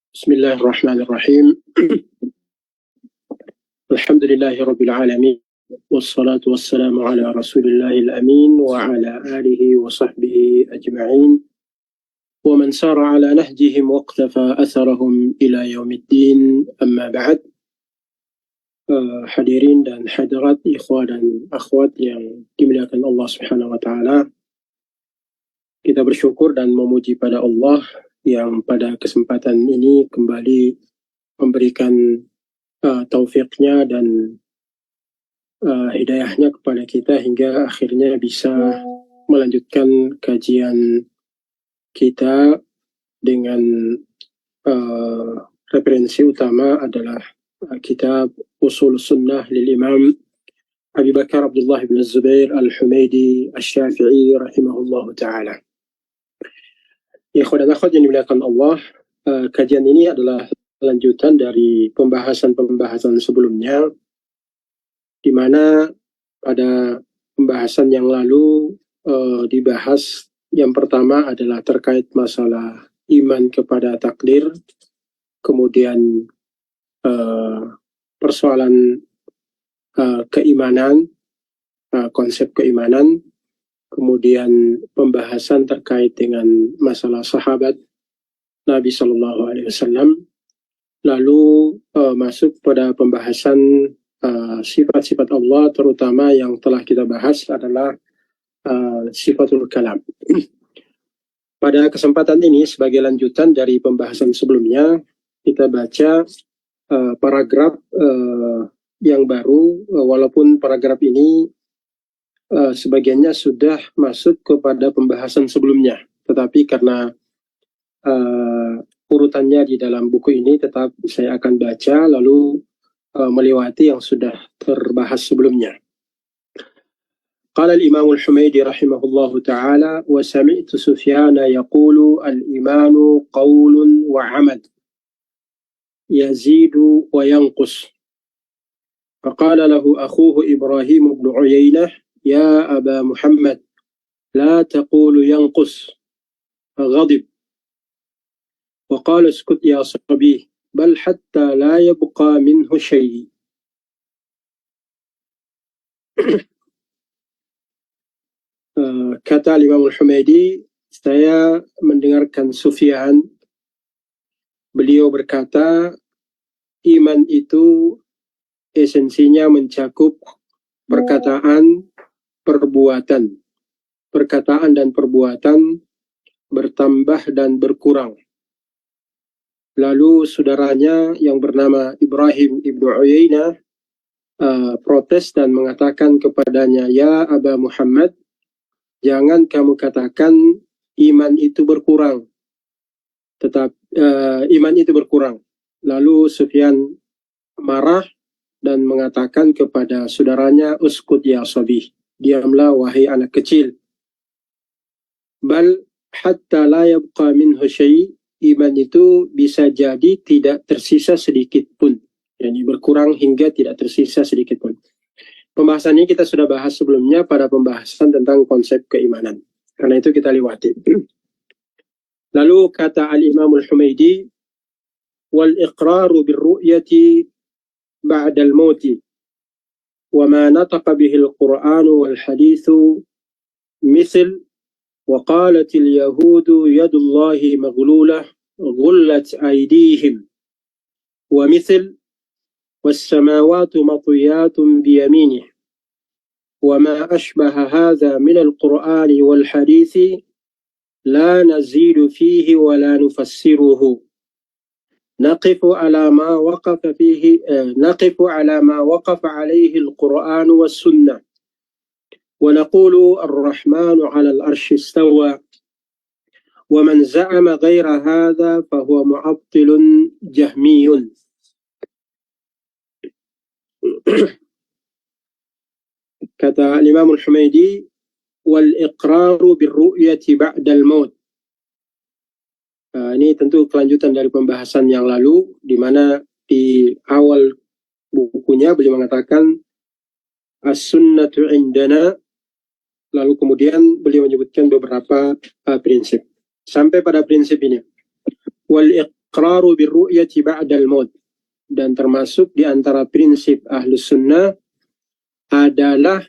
Bismillahirrahmanirrahim. Alhamdulillahi Rabbil Alamin. Wassalatu wassalamu ala Rasulillahil Amin wa ala alihi wa sahbihi ajma'in. Wa man sara ala nahjihim wa iqtafa atharahum ila yaumiddin. Amma ba'd. Hadirin dan hadirat, ikhwah dan akhwat yang dimuliakan Allah Subhanahu wa taala. Kita bersyukur dan memuji pada Allah yang pada kesempatan ini kembali memberikan taufiknya dan hidayahnya kepada kita hingga akhirnya bisa melanjutkan kajian kita dengan referensi utama adalah kitab Ushul Sunnah lil Imam Abi Bakar Abdullah bin Zubair Al-Humaidi Asy-Syafi'i rahimahullahu ta'ala. Ikhwan dan akhwat yang dimuliakan Allah, kajian ini adalah lanjutan dari pembahasan-pembahasan sebelumnya, di mana pada pembahasan yang lalu dibahas yang pertama adalah terkait masalah iman kepada takdir, kemudian persoalan keimanan, konsep keimanan, kemudian pembahasan terkait dengan masalah sahabat Nabi Shallallahu Alaihi Wasallam, lalu masuk pada pembahasan sifat-sifat Allah, terutama yang telah kita bahas adalah sifatul kalam. Pada kesempatan ini sebagai lanjutan dari pembahasan sebelumnya, kita baca paragraf yang baru, walaupun paragraf ini sebagiannya sudah masuk kepada pembahasan sebelumnya, tetapi karena urutannya di dalam buku ini tetap saya akan baca lalu melewati yang sudah terbahas sebelumnya. Qala al-Imam al-Humaidi rahimahullahu ta'ala, wa sami'tu Sufyana yaqulu al-imanu qawlun wa amad yazidu wa yanqus. Faqala lahu akhuhu Ibrahim ibn Uyainah, ya Aba Muhammad, la taqulu yanqus. Faghadib. وقال اسكت يا صبي بل حتى لا يبقى منه شيء. Kata Imam Al-Humaidi, saya mendengarkan Sufyan, beliau berkata, iman itu esensinya mencakup perkataan, perbuatan. Perkataan dan perbuatan bertambah dan berkurang. Lalu saudaranya yang bernama Ibrahim ibnu Uyainah protes dan mengatakan kepadanya, ya Aba Muhammad, jangan kamu katakan iman itu berkurang. Iman itu berkurang. Lalu Sufyan marah dan mengatakan kepada saudaranya, uskut ya sabih, diamlah wahai anak kecil. Bal hatta la yabqa minhu syai', iman itu bisa jadi tidak tersisa sedikit pun. Yani berkurang hingga tidak tersisa sedikit pun. Pembahasan ini kita sudah bahas sebelumnya pada pembahasan tentang konsep keimanan. Karena itu kita lewati. Lalu kata al-Imam al-Humaidi, wal iqraru bir-ru'yati ba'da al-mauti wa ma nataqa bihi al-Qur'an wal hadithu mithl وقالت اليهود يد الله مغلولة غلت أيديهم ومثل والسماوات مطويات بيمينه وما أشبه هذا من القرآن والحديث لا نزيد فيه ولا نفسره نقف على ما وقف عليه القرآن والسنة ونقول الرحمن على العرش استوى ومن زعم غير هذا فهو معطل جهمي. Kata Imam Al-Humaidi, wal iqraru birru'yati ba'dal maut. Ini tentu kelanjutan dari pembahasan yang lalu, di mana di awal bukunya beliau mengatakan as-sunnatu indana. Lalu kemudian beliau menyebutkan beberapa prinsip. Sampai pada prinsip ini. iqraru birru'yati ba'dal maut. Dan termasuk di antara prinsip Ahlus Sunnah adalah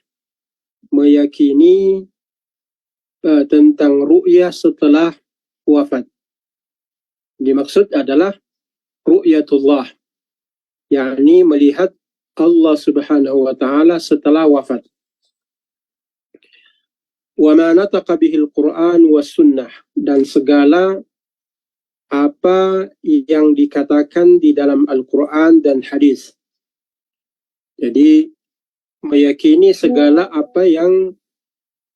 meyakini tentang ru'yah setelah wafat. Dimaksud adalah ru'yatullah, yakni melihat Allah Subhanahu wa taala setelah wafat. Wa ma nataqa bihil Qur'an was sunnah, dan segala apa yang dikatakan di dalam Al-Quran dan hadis. Jadi meyakini segala apa yang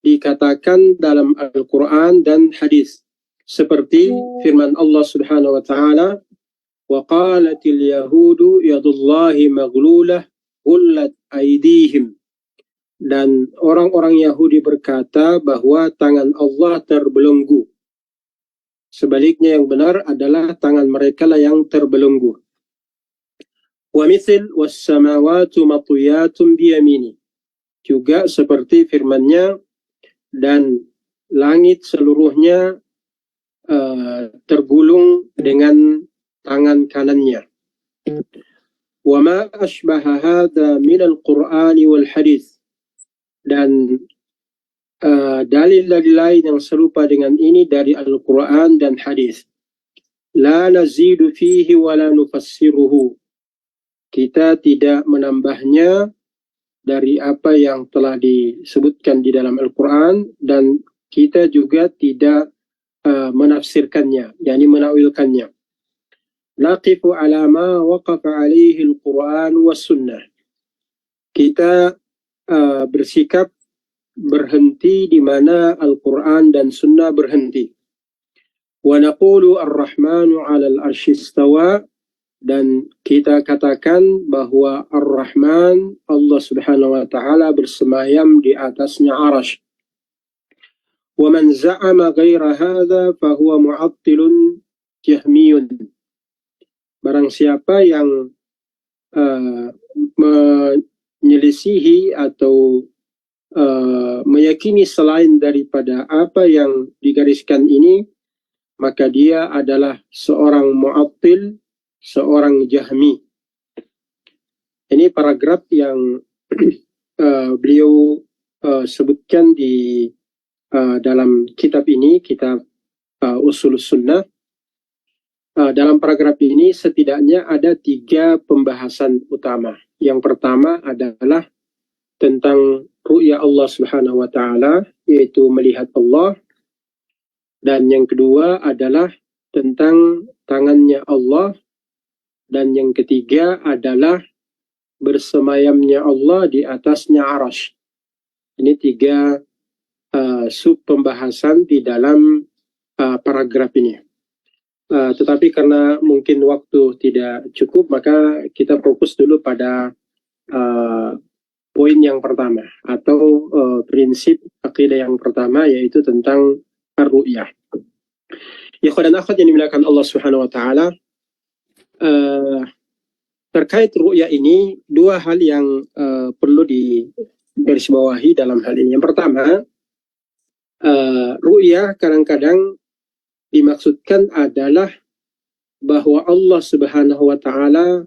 dikatakan dalam Al-Quran dan hadis, seperti firman Allah Subhanahu wa taala, wa qalatil yahudu yadullahi maghlulah ghullat aydihim, dan orang-orang Yahudi berkata bahwa tangan Allah terbelenggu. Sebaliknya yang benar adalah tangan mereka lah yang terbelenggu. Wa mithl was samawati matwiyatun biyamini, juga seperti firman-Nya, dan langit seluruhnya tergulung dengan tangan kanannya. Wa ma ashbaha hadha min al-Qur'ani wal hadis, dan dalil-dalil lain yang serupa dengan ini dari Al-Quran dan hadis. La nazidu fihi wa la nufassiruhu, kita tidak menambahnya dari apa yang telah disebutkan di dalam Al-Quran, dan kita juga tidak menafsirkannya, yakni menakwilkannya. Naqifu ala ma waqafa alaihi al-Quran was sunnah, kita bersikap berhenti di mana Al-Quran dan Sunnah berhenti. Wa naqulu ar-Rahmanu 'alal 'arsy istawa, dan kita katakan bahwa Ar-Rahman, Allah Subhanahu wa taala, bersemayam di atasnya arasy. Wa man za'ama ghaira hadza fa huwa mu'attilun jahmiyun, barang siapa yang menyelisihi atau meyakini selain daripada apa yang digariskan ini, maka dia adalah seorang mu'attil, seorang jahmi. Ini paragraf yang beliau sebutkan di dalam kitab ini, kitab Ushulus Sunnah. Dalam paragraf ini setidaknya ada 3 pembahasan utama. Yang pertama adalah tentang ru'ya Allah Subhanahu wa taala, yaitu melihat Allah. Dan yang kedua adalah tentang tangannya Allah, dan yang ketiga adalah bersemayamnya Allah di atasnya arasy. Ini 3 sub pembahasan di dalam paragraf ini. Tetapi karena mungkin waktu tidak cukup, maka kita fokus dulu pada poin yang pertama, atau prinsip akidah yang pertama, yaitu tentang ar-ru'yah. Ikhwan dan akhwat yang dimuliakan Allah Subhanahu wa taala, terkait ru'yah ini 2 hal yang perlu digarisbawahi dalam hal ini. Yang pertama, ru'yah kadang-kadang dimaksudkan adalah bahwa Allah Subhanahu wa taala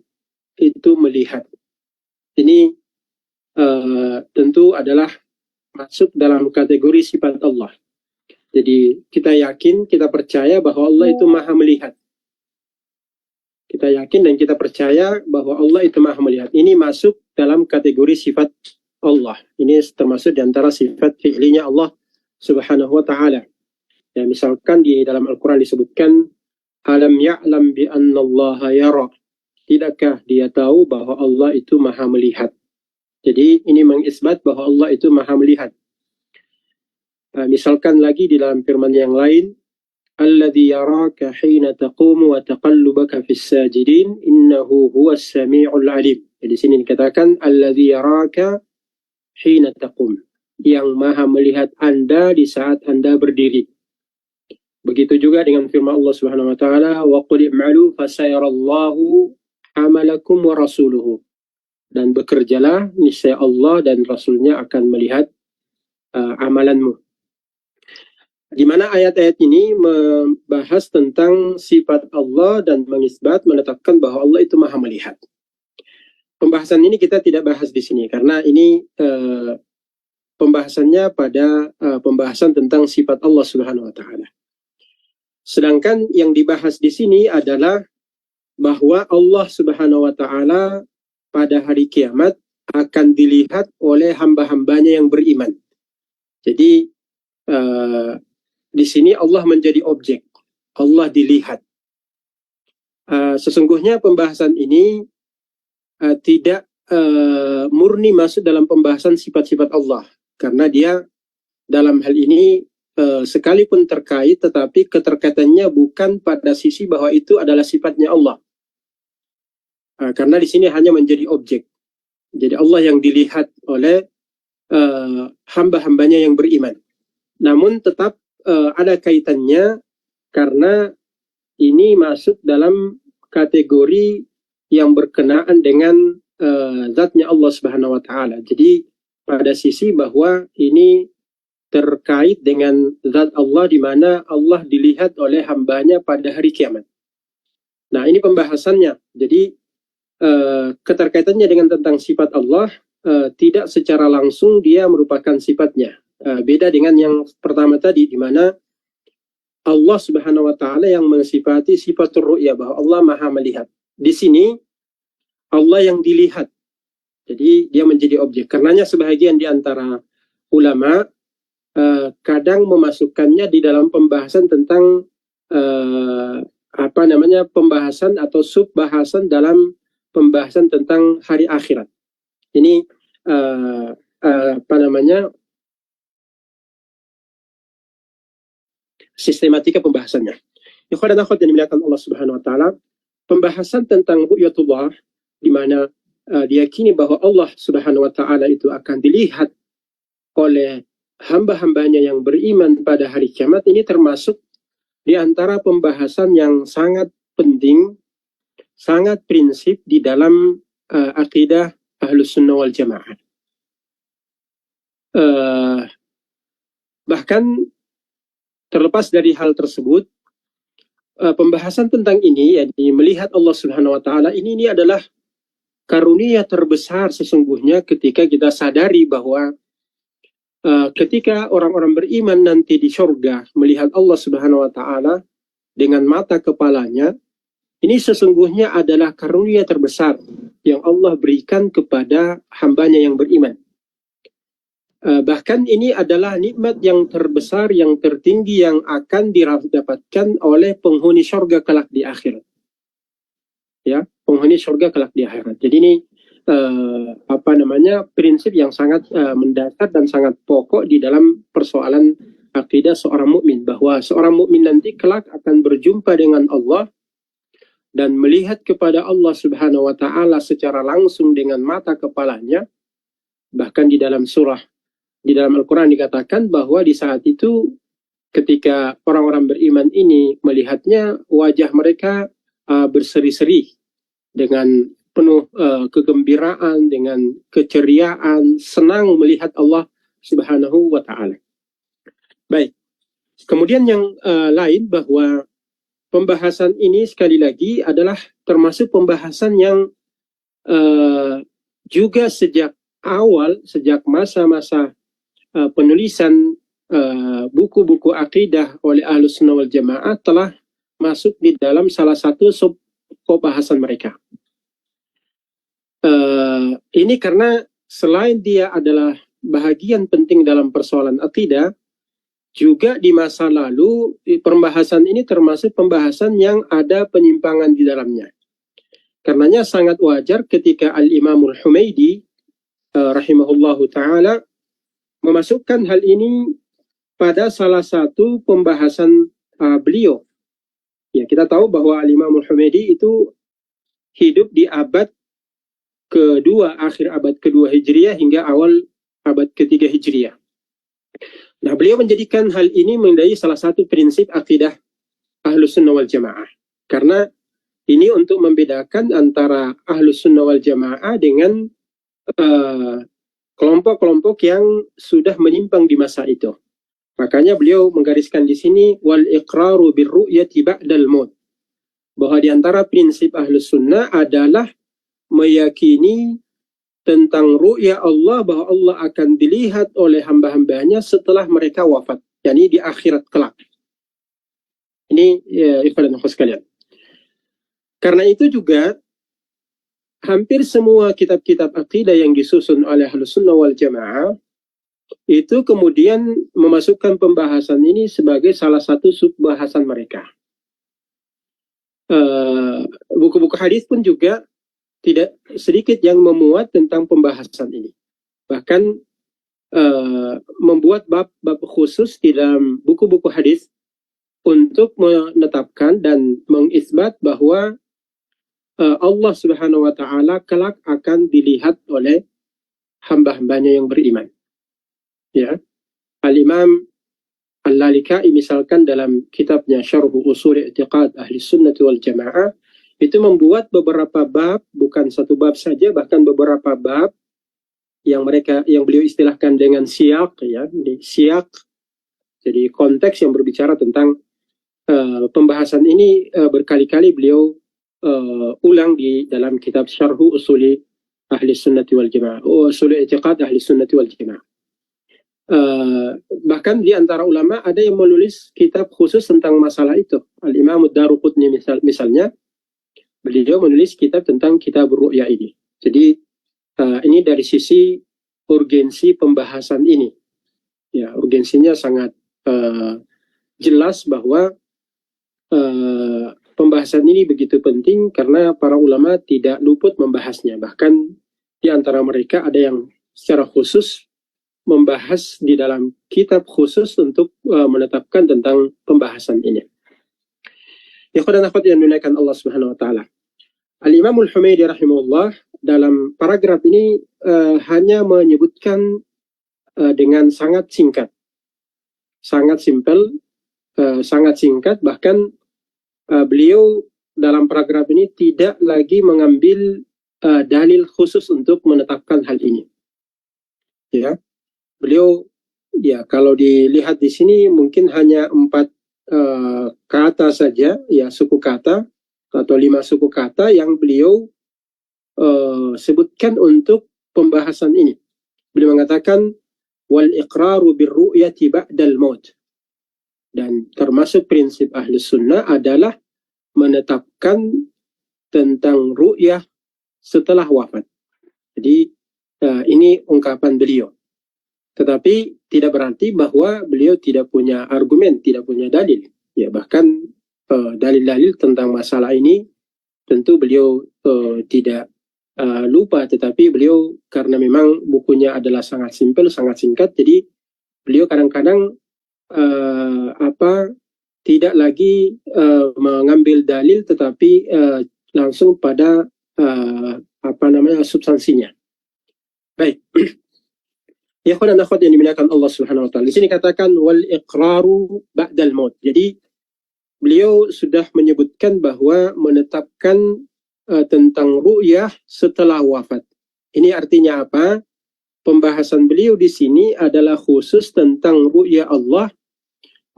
itu melihat. Ini tentu adalah masuk dalam kategori sifat Allah. Jadi kita yakin, kita percaya bahwa Allah itu maha melihat. Kita yakin dan kita percaya bahwa Allah itu maha melihat. Ini masuk dalam kategori sifat Allah. Ini termasuk di antara sifat fi'linya Allah Subhanahu wa ta'ala. Ya, misalkan di dalam Al-Quran disebutkan, alam ya'lam bi anna Allah yara, tidakkah dia tahu bahwa Allah itu maha melihat. Jadi ini mengisbat bahwa Allah itu maha melihat. Misalkan lagi di dalam firman yang lain, alladzi yaraka hina taqumu wa taqallubaka fis sajidin innahu huwas samiul alim. Jadi sini dikatakan alladzi yaraka hina taqum, yang maha melihat Anda di saat Anda berdiri. Begitu juga dengan firman Allah Subhanahu wa taala, wa qul i'malu fasayarallahu amalakum wa rasuluhu, dan bekerjalah, niscaya Allah dan Rasulnya akan melihat amalanmu. di mana ayat-ayat ini membahas tentang sifat Allah dan mengisbat, menetapkan bahwa Allah itu maha melihat. Pembahasan ini kita tidak bahas di sini karena ini pembahasannya pada pembahasan tentang sifat Allah Subhanahu wa taala. Sedangkan yang dibahas di sini adalah bahwa Allah Subhanahu wa taala pada hari kiamat akan dilihat oleh hamba-hambanya yang beriman. Jadi di sini Allah menjadi objek, Allah dilihat. Sesungguhnya pembahasan ini tidak murni masuk dalam pembahasan sifat-sifat Allah, karena dia dalam hal ini sekalipun terkait, tetapi keterkaitannya bukan pada sisi bahwa itu adalah sifatnya Allah, karena di sini hanya menjadi objek. Jadi Allah yang dilihat oleh hamba-hambanya yang beriman. Namun tetap ada kaitannya karena ini masuk dalam kategori yang berkenaan dengan zatnya Allah Subhanahu wa taala. Jadi pada sisi bahwa ini terkait dengan zat Allah, di mana Allah dilihat oleh hambanya pada hari kiamat. Nah, ini pembahasannya. Jadi keterkaitannya dengan tentang sifat Allah tidak secara langsung dia merupakan sifatnya. Beda dengan yang pertama tadi, di mana Allah Subhanahu wa taala yang mensifati sifatur ru'ya, bahwa Allah maha melihat. Di sini Allah yang dilihat. Jadi dia menjadi objek. Karenanya sebahagian di antara ulama kadang memasukkannya di dalam pembahasan tentang pembahasan atau subbahasan dalam pembahasan tentang hari akhirat. Ini sistematika pembahasannya. Ikhwan dan akhwat yang dimuliakan Allah Subhanahu wa taala, pembahasan tentang ru'yatullah, di mana diyakini bahwa Allah Subhanahu wa taala itu akan dilihat oleh hamba-hambanya yang beriman pada hari kiamat, ini termasuk di antara pembahasan yang sangat penting, sangat prinsip di dalam akidah Ahlus Sunnah wal Jamaah. Bahkan terlepas dari hal tersebut, pembahasan tentang ini, yakni melihat Allah Subhanahu wa taala, ini adalah karunia terbesar sesungguhnya ketika kita sadari bahwa ketika orang-orang beriman nanti di surga melihat Allah Subhanahu wa taala dengan mata kepalanya, ini sesungguhnya adalah karunia terbesar yang Allah berikan kepada hambanya yang beriman. Bahkan ini adalah nikmat yang terbesar, yang tertinggi, yang akan didapatkan oleh penghuni surga kelak di akhirat. Ya, penghuni surga kelak di akhirat. Jadi ini prinsip yang sangat mendasar dan sangat pokok di dalam persoalan akidah seorang mukmin, bahwa seorang mukmin nanti kelak akan berjumpa dengan Allah dan melihat kepada Allah Subhanahu wa taala secara langsung dengan mata kepalanya. Bahkan di dalam Al-Quran dikatakan bahwa di saat itu ketika orang-orang beriman ini melihatnya, wajah mereka berseri-seri dengan penuh kegembiraan, dengan keceriaan, senang melihat Allah Subhanahu wa taala. Baik. Kemudian yang lain, bahwa pembahasan ini sekali lagi adalah termasuk pembahasan yang juga sejak awal, sejak masa-masa penulisan buku-buku akidah oleh Ahlus Sunnah wal Jamaah telah masuk di dalam salah satu sub pembahasan mereka. Ini karena selain dia adalah bahagian penting dalam persoalan akidah, juga di masa lalu pembahasan ini termasuk pembahasan yang ada penyimpangan di dalamnya. Karenanya sangat wajar ketika Al-Imamul Humaidi rahimahullahu ta'ala memasukkan hal ini pada salah satu pembahasan beliau. Ya, kita tahu bahwa Al-Imamul Humaidi itu hidup di abad kedua, akhir abad kedua Hijriah hingga awal abad ketiga Hijriah. Nah, beliau menjadikan hal ini menjadi salah satu prinsip akidah Ahlus Sunnah wal Jamaah. Karena ini untuk membedakan antara Ahlus Sunnah wal Jamaah dengan kelompok-kelompok yang sudah menyimpang di masa itu. Makanya beliau menggariskan di sini wal iqraru birru'yati ba'dal maut. Bahwa di antara prinsip Ahlus Sunnah adalah meyakini tentang ru'ya Allah, bahwa Allah akan dilihat oleh hamba-hambanya setelah mereka wafat, yakni di akhirat kelak. Ini ya, ikhwan dan akhwat sekalian. Karena itu juga hampir semua kitab-kitab akidah yang disusun oleh Ahlus Sunnah wal Jamaah itu kemudian memasukkan pembahasan ini sebagai salah satu subbahasan mereka. Buku-buku hadis pun juga tidak sedikit yang memuat tentang pembahasan ini. Bahkan membuat bab-bab khusus di dalam buku-buku hadis untuk menetapkan dan mengisbat bahwa Allah Subhanahu wa Ta'ala kelak akan dilihat oleh hamba-hambanya yang beriman. Ya, Al-Imam Al-Lalikai misalkan dalam kitabnya Syarhu Ushul I'tiqad Ahli Sunnah wal Jamaah itu membuat beberapa bab, bukan satu bab saja, bahkan beberapa bab yang beliau istilahkan dengan siyak, ya, siyak. Jadi konteks yang berbicara tentang pembahasan ini berkali-kali beliau ulang di dalam kitab Syarhu Ushul Ahli Sunnah wal Jamaah, Ushul I'tiqad Ahli Sunnah wal Jamaah. Bahkan di antara ulama ada yang menulis kitab khusus tentang masalah itu. Al-Imam Ad-Daruqutni misalnya, beliau menulis kitab tentang kitab ru'ya ini. Jadi ini dari sisi urgensi pembahasan ini. Ya, urgensinya sangat jelas bahwa pembahasan ini begitu penting karena para ulama tidak luput membahasnya. Bahkan di antara mereka ada yang secara khusus membahas di dalam kitab khusus untuk menetapkan tentang pembahasan ini. Ikhwan dan akhwat yang dimuliakan Allah Subhanahu wa Ta'ala. Al-Imam Al-Humaydi rahimahullah dalam paragraf ini hanya menyebutkan dengan sangat singkat, sangat simpel, sangat singkat. Bahkan beliau dalam paragraf ini tidak lagi mengambil dalil khusus untuk menetapkan hal ini. Ya. Beliau, ya, kalau dilihat di sini mungkin hanya 4 kata saja, ya, suku kata atau 5 suku kata yang beliau sebutkan untuk pembahasan ini. Beliau mengatakan wal iqraru birru'yati ba'dal maut, dan termasuk prinsip ahli sunnah adalah menetapkan tentang ru'yah setelah wafat. Jadi ini ungkapan beliau. Tetapi tidak berarti bahwa beliau tidak punya argumen, tidak punya dalil. Ya, bahkan dalil-dalil tentang masalah ini tentu beliau tidak lupa, tetapi beliau karena memang bukunya adalah sangat simpel, sangat singkat, jadi beliau kadang-kadang tidak lagi mengambil dalil, tetapi langsung pada substansinya. Baik. Ya, ikhwan dan akhwat yang dimuliakan Allah Subhanahu wa Ta'ala. Di sini katakan wal iqraru ba'dal maut. Jadi beliau sudah menyebutkan bahwa menetapkan tentang ru'yah setelah wafat. Ini artinya apa? Pembahasan beliau di sini adalah khusus tentang ru'yah Allah,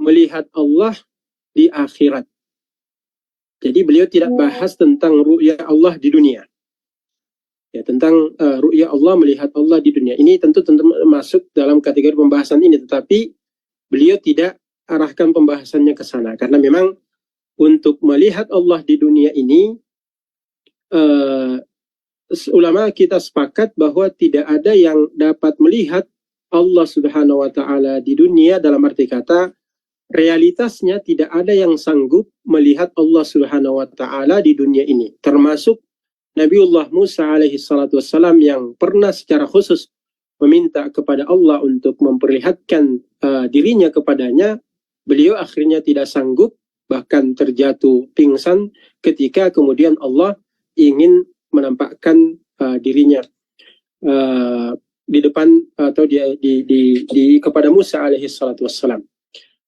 melihat Allah di akhirat. Jadi beliau tidak bahas tentang ru'yah Allah di dunia. Ya, tentang ru'yah Allah, melihat Allah di dunia. Ini tentu masuk dalam kategori pembahasan ini, tetapi beliau tidak arahkan pembahasannya ke sana. Karena memang untuk melihat Allah di dunia ini, ulama kita sepakat bahwa tidak ada yang dapat melihat Allah Subhanahu wa Ta'ala di dunia, dalam arti kata realitasnya tidak ada yang sanggup melihat Allah Subhanahu wa Ta'ala di dunia ini, termasuk Nabiullah Musa alaihi salatu wassalam yang pernah secara khusus meminta kepada Allah untuk memperlihatkan dirinya kepadanya. Beliau akhirnya tidak sanggup, bahkan terjatuh pingsan ketika kemudian Allah ingin menampakkan dirinya di depan atau kepada Musa alaihi salatu wassalam.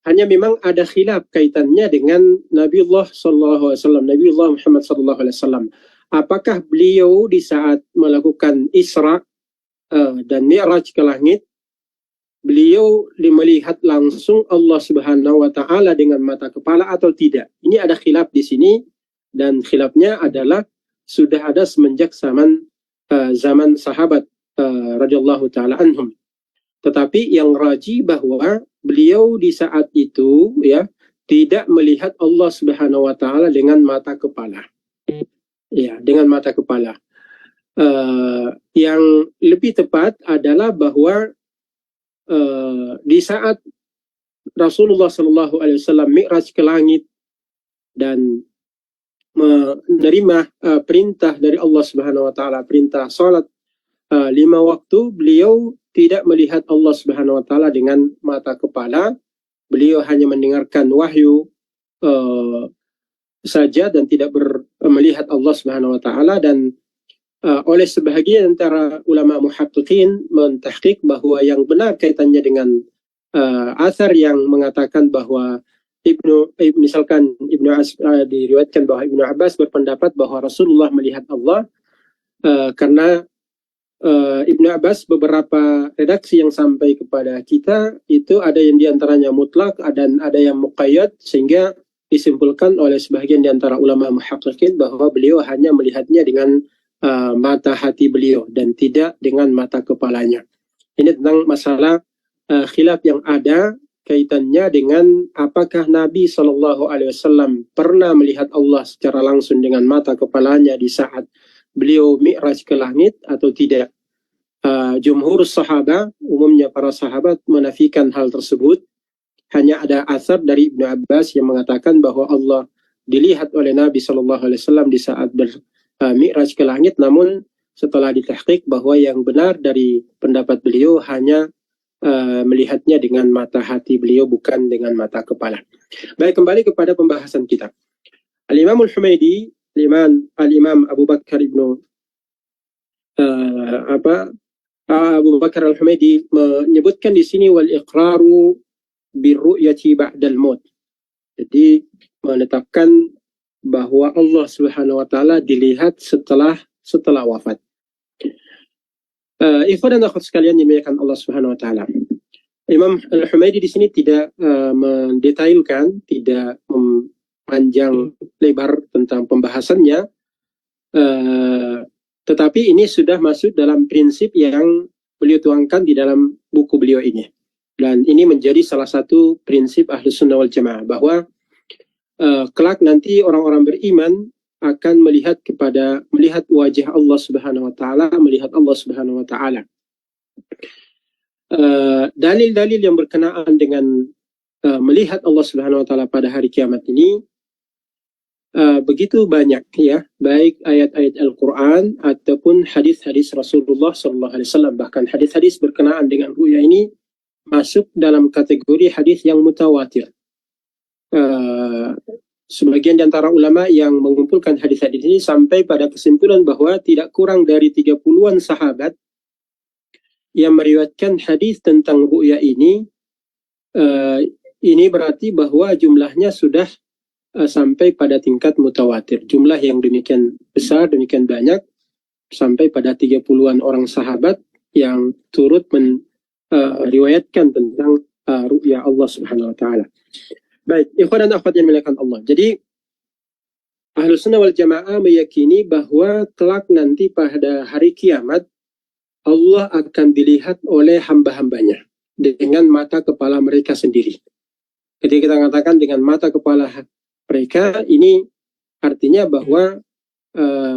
Hanya memang ada khilaf kaitannya dengan Nabiullah sallallahu alaihi wasallam, Nabiullah Muhammad sallallahu alaihi wasallam. Apakah beliau di saat melakukan Isra dan Mi'raj ke langit, beliau melihat langsung Allah Subhanahu wa taala dengan mata kepala atau tidak. Ini ada khilaf di sini, dan khilafnya adalah sudah ada semenjak zaman sahabat radhiyallahu taala anhum. Tetapi yang rajih bahwa beliau di saat itu ya tidak melihat Allah Subhanahu wa taala dengan mata kepala. Ya, dengan mata kepala. Yang lebih tepat adalah bahwa di saat Rasulullah Shallallahu Alaihi Wasallam mi'raj ke langit dan menerima perintah dari Allah Subhanahu Wa Taala, perintah salat 5 waktu, beliau tidak melihat Allah Subhanahu Wa Taala dengan mata kepala. Beliau hanya mendengarkan wahyu saja dan tidak melihat Allah Subhanahu Wa Taala. Dan oleh sebahagian antara ulama muhaqqiqin mentahqiq bahwa yang benar kaitannya dengan asar yang mengatakan bahwa misalkan diriwayatkan bahwa Ibnu Abbas berpendapat bahwa Rasulullah melihat Allah, karena Ibnu Abbas beberapa redaksi yang sampai kepada kita itu ada yang diantaranya mutlak dan ada yang muqayyad, sehingga disimpulkan oleh sebagian diantara ulama muhaqqiqin bahwa beliau hanya melihatnya dengan mata hati beliau dan tidak dengan mata kepalanya. Ini tentang masalah khilaf yang ada kaitannya dengan apakah Nabi SAW pernah melihat Allah secara langsung dengan mata kepalanya di saat beliau mi'raj ke langit atau tidak. Jumhur sahabat, umumnya para sahabat, menafikan hal tersebut. Hanya ada asar dari Ibnu Abbas yang mengatakan bahwa Allah dilihat oleh Nabi SAW di saat mi'raj ke langit, namun setelah ditahqiq bahwa yang benar dari pendapat beliau hanya melihatnya dengan mata hati beliau, bukan dengan mata kepala. Baik, kembali kepada pembahasan kita. Al-Imam Al-Humaydi, Al-Imam Abu Bakar ibnu Abu Bakar Al-Humaydi menyebutkan di sini wal iqraru birru'yati ba'dal maut. Jadi menetapkan bahwa Allah Subhanahu wa taala dilihat setelah wafat. Ikhwan dan akhwat sekalian dimuliakan Allah Subhanahu wa taala. Imam Al-Humaydi di sini tidak mendetailkan, tidak panjang lebar tentang pembahasannya, tetapi ini sudah masuk dalam prinsip yang beliau tuangkan di dalam buku beliau ini. Dan ini menjadi salah satu prinsip Ahlus Sunnah wal Jamaah, bahwa kelak nanti orang-orang beriman akan melihat wajah Allah Subhanahu wa taala, melihat Allah Subhanahu wa taala. Dalil-dalil yang berkenaan dengan melihat Allah Subhanahu wa taala pada hari kiamat ini begitu banyak, ya, baik ayat-ayat Al-Qur'an ataupun hadis-hadis Rasulullah sallallahu alaihi wasallam. Bahkan hadis-hadis berkenaan dengan ru'ya ini masuk dalam kategori hadis yang mutawatir. Sebagian di antara ulama yang mengumpulkan hadis-hadis ini sampai pada kesimpulan bahwa tidak kurang dari 30-an sahabat yang meriwayatkan hadis tentang ru'ya ini. Ini berarti bahwa jumlahnya sudah sampai pada tingkat mutawatir. Jumlah yang demikian besar, demikian banyak, sampai pada 30-an orang sahabat yang turut meriwayatkan tentang ru'ya Allah Subhanahu wa taala. Baik, ikhwan dan akhwat yang dimuliakan Allah. Jadi Ahlus Sunnah wal Jamaah meyakini bahwa kelak nanti pada hari kiamat Allah akan dilihat oleh hamba-hambanya dengan mata kepala mereka sendiri. Ketika kita katakan dengan mata kepala mereka, ini artinya bahwa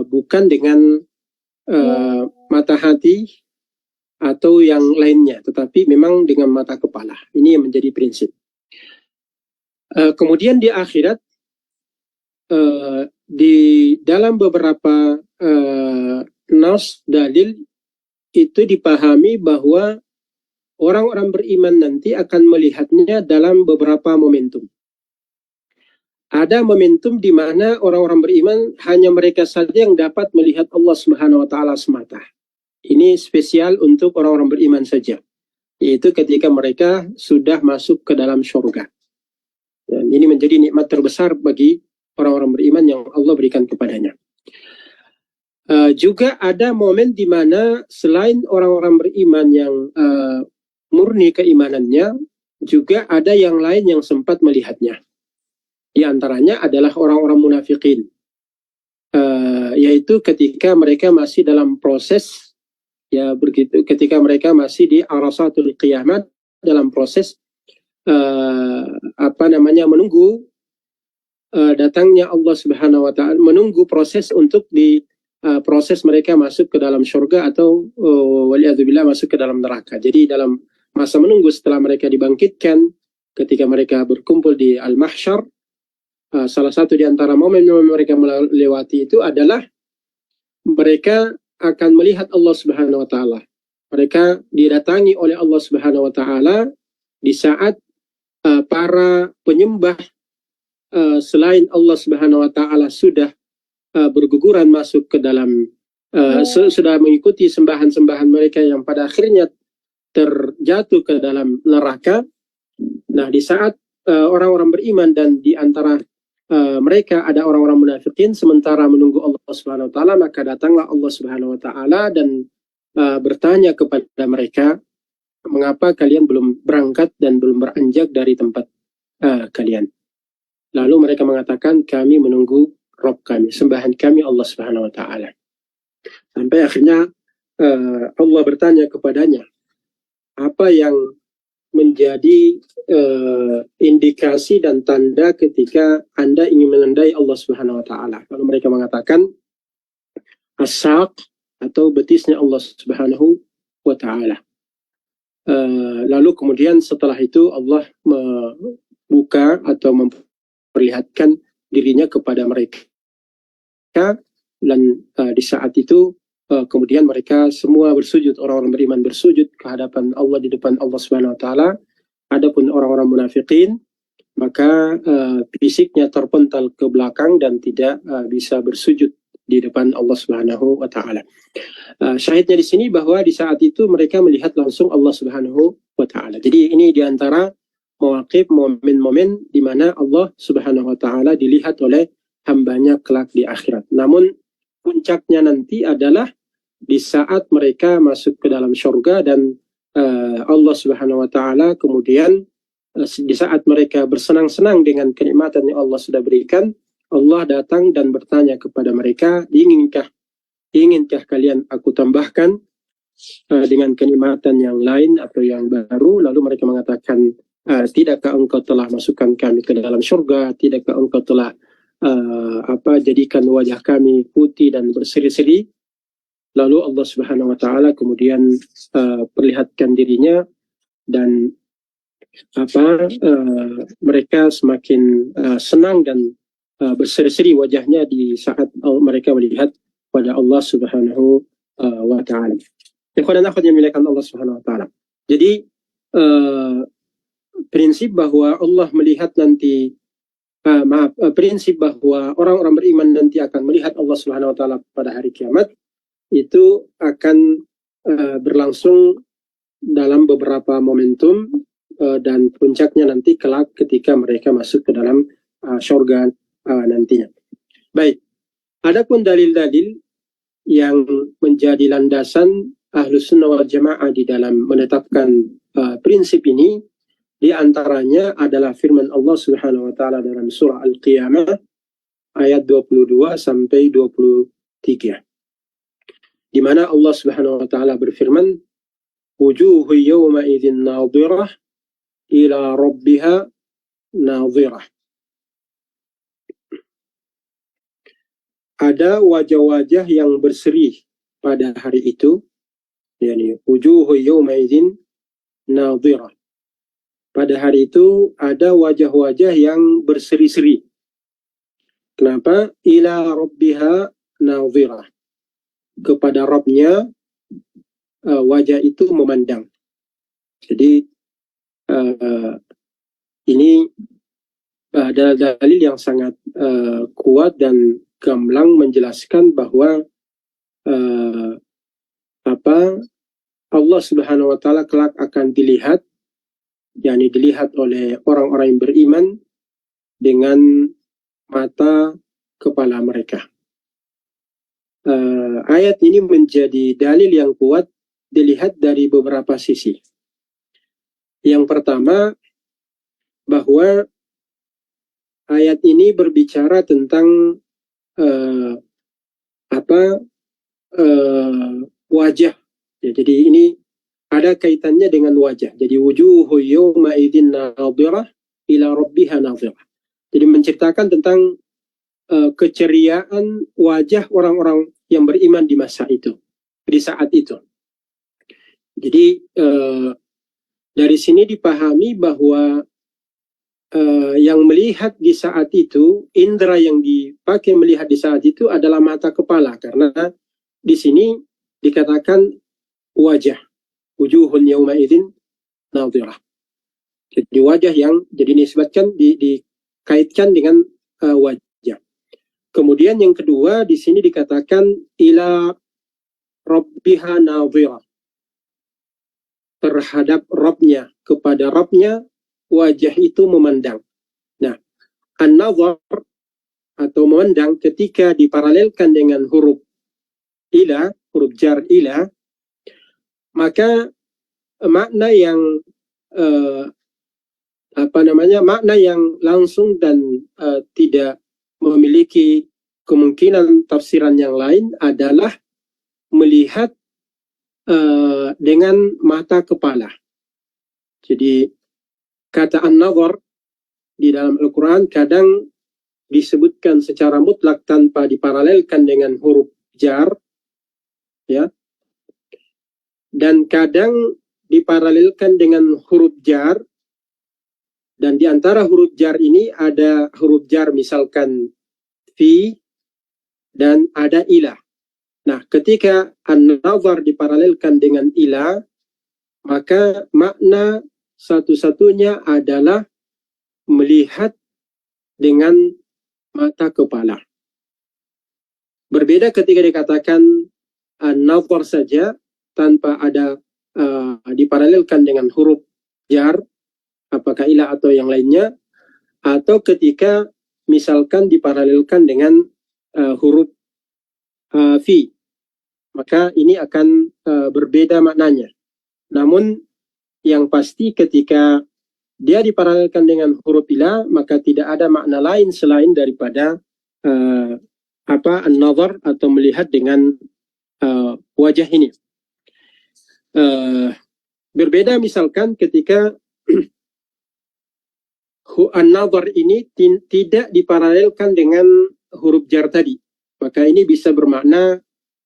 bukan dengan mata hati atau yang lainnya, tetapi memang dengan mata kepala. Ini yang menjadi prinsip. Kemudian di akhirat, di dalam beberapa nas dalil itu dipahami bahwa orang-orang beriman nanti akan melihatnya dalam beberapa momentum. Ada momentum di mana orang-orang beriman hanya mereka saja yang dapat melihat Allah Subhanahu wa taala semata. Ini spesial untuk orang-orang beriman saja, yaitu ketika mereka sudah masuk ke dalam surga. Dan ini menjadi nikmat terbesar bagi orang-orang beriman yang Allah berikan kepadanya. Juga ada momen di mana selain orang-orang beriman yang murni keimanannya, juga ada yang lain yang sempat melihatnya. Di antaranya adalah orang-orang munafikin, yaitu ketika mereka masih dalam proses, ya begitu, ketika mereka masih di arasatul qiyamat, dalam proses menunggu datangnya Allah Subhanahu wa taala, menunggu proses untuk proses mereka masuk ke dalam surga atau waliyadzubillah masuk ke dalam neraka. Jadi dalam masa menunggu setelah mereka dibangkitkan, ketika mereka berkumpul di al-mahsyar, salah satu di antara momen mereka melewati itu adalah mereka akan melihat Allah Subhanahu wa taala. Mereka didatangi oleh Allah Subhanahu wa taala di saat para penyembah selain Allah Subhanahu wa taala sudah berguguran masuk ke dalam sudah mengikuti sembahan-sembahan mereka yang pada akhirnya terjatuh ke dalam neraka. Nah, di saat orang-orang beriman dan di antara mereka ada orang-orang munafikin sementara menunggu Allah Subhanahu wa taala, maka datanglah Allah Subhanahu wa taala dan bertanya kepada mereka, mengapa kalian belum berangkat dan belum beranjak dari tempat kalian? Lalu mereka mengatakan, kami menunggu Rabb kami, sembahan kami Allah Subhanahu wa taala. Sampai akhirnya Allah bertanya kepadanya, apa yang menjadi indikasi dan tanda ketika Anda ingin menandai Allah Subhanahu wa taala? Lalu mereka mengatakan as-saq, atau betisnya Allah Subhanahu wa taala. Lalu kemudian setelah itu Allah membuka atau memperlihatkan dirinya kepada mereka, dan di saat itu kemudian mereka semua bersujud, orang-orang beriman bersujud ke hadapan Allah, di depan Allah Subhanahu wa taala. Adapun orang-orang munafikin, maka fisiknya terpental ke belakang dan tidak bisa bersujud di depan Allah Subhanahu wa taala. Syahidnya di sini bahwa di saat itu mereka melihat langsung Allah Subhanahu wa taala. Jadi ini di antara mawaqif, momen-momen di mana Allah Subhanahu wa taala dilihat oleh hambanya kelak di akhirat. Namun puncaknya nanti adalah di saat mereka masuk ke dalam surga dan Allah Subhanahu wa taala kemudian di saat mereka bersenang-senang dengan kenikmatan yang Allah sudah berikan, Allah datang dan bertanya kepada mereka, inginkah kalian aku tambahkan dengan kenikmatan yang lain atau yang baru? Lalu mereka mengatakan, tidakkah engkau telah masukkan kami ke dalam surga? Tidakkah engkau telah jadikan wajah kami putih dan berseri-seri? Lalu Allah Subhanahu wa taala kemudian perlihatkan dirinya, dan mereka semakin senang dan berseri-seri wajahnya di saat mereka melihat pada Allah Subhanahu wa taala. Ikhwan dan akhwat yang dimuliakan Allah Subhanahu wa taala. Jadi prinsip bahwa Allah melihat nanti prinsip bahwa orang-orang beriman nanti akan melihat Allah Subhanahu wa taala pada hari kiamat itu akan berlangsung dalam beberapa momentum dan puncaknya nanti kelak ketika mereka masuk ke dalam surga nantinya. Baik, adapun dalil-dalil yang menjadi landasan Ahlus Sunnah wal Jamaah di dalam menetapkan prinsip ini, di antaranya adalah firman Allah Subhanahu wa taala dalam surah Al-Qiyamah ayat 22 sampai 23. Di mana Allah Subhanahu wa taala berfirman, wujuhu yawma idzin nadhirah ila rabbiha nadhirah. Ada wajah-wajah yang berseri pada hari itu, yakni wujuhu yawma idzin nadhirah. Pada hari itu ada wajah-wajah yang berseri-seri. Kenapa? Ila rabbiha nadhirah. Kepada Rabbnya wajah itu memandang. Jadi ini adalah dalil yang sangat kuat dan gamblang menjelaskan bahwa Allah Subhanahu wa taala kelak akan dilihat, yakni dilihat oleh orang-orang yang beriman dengan mata kepala mereka. Ayat ini menjadi dalil yang kuat dilihat dari beberapa sisi. Yang pertama, bahwa ayat ini berbicara tentang wajah. Ya, jadi ini ada kaitannya dengan wajah. Jadi wujuhu yawma idzin nadhirah ila rabbiha nadhirah. Jadi menceritakan tentang keceriaan wajah orang-orang yang beriman di masa itu, di saat itu. Jadi dari sini dipahami bahwa yang melihat di saat itu, indera yang dipakai melihat di saat itu adalah mata kepala, karena di sini dikatakan wajah, wujuhun yawma idzin nadhirah. Jadi wajah yang jadi disebutkan dikaitkan dengan wajah. Kemudian yang kedua di sini dikatakan ila rabbiha nadhirah, terhadap Rabbnya, kepada Rabbnya wajah itu memandang. Nah, an-nadhar atau memandang ketika diparalelkan dengan huruf ila, huruf jar ila, maka makna yang makna yang langsung dan tidak memiliki kemungkinan tafsiran yang lain adalah melihat dengan mata kepala. Jadi kata an-nadhar di dalam Al-Quran kadang disebutkan secara mutlak tanpa diparalelkan dengan huruf jar, ya, dan kadang diparalelkan dengan huruf jar, dan di antara huruf jar ini ada huruf jar misalkan fi dan ada ila. Nah, ketika an-nadhar diparalelkan dengan ila, maka makna satu-satunya adalah melihat dengan mata kepala. Berbeda ketika dikatakan an-nadhar saja tanpa ada diparalelkan dengan huruf jar, apakah ila atau yang lainnya, atau ketika misalkan diparalelkan dengan huruf fi, maka ini akan berbeda maknanya. Namun yang pasti ketika dia diparalelkan dengan huruf ila, maka tidak ada makna lain selain daripada an-nadhar atau melihat dengan wajah ini. Berbeda misalkan ketika an-nadhar ini tidak diparalelkan dengan huruf jar tadi, maka ini bisa bermakna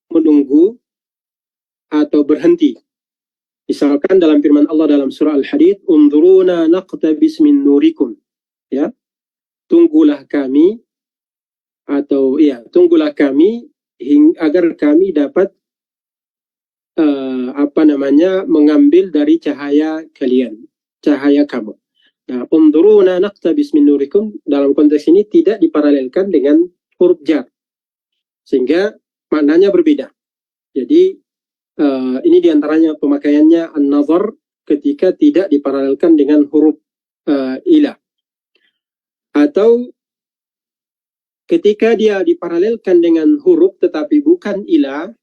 menunggu atau berhenti. Misalkan dalam firman Allah dalam surah Al-Hadid, "Unzuruna naqtabis min nurikum." Ya. Tunggulah kami agar kami dapat mengambil dari cahaya kalian, cahaya kamu. Nah, "Unzuruna naqtabis min nurikum" dalam konteks ini tidak diparalelkan dengan huruf jar, sehingga maknanya berbeda. Jadi ini diantaranya pemakaiannya an-nadhar ketika tidak diparalelkan dengan huruf ila. Atau ketika dia diparalelkan dengan huruf tetapi bukan ila,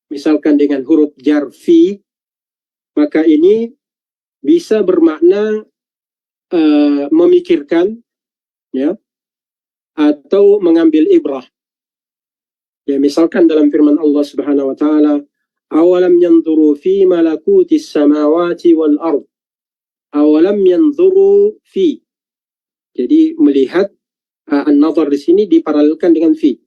misalkan dengan huruf jar fi, maka ini bisa bermakna memikirkan, ya, atau mengambil ibrah. Ya, misalkan dalam firman Allah Subhanahu wa taala, "Awalam yanzuru fi malakutis samawati wal ard." Awalam yanzuru fi. Jadi melihat an-nadhar di sini diparalelkan dengan fi.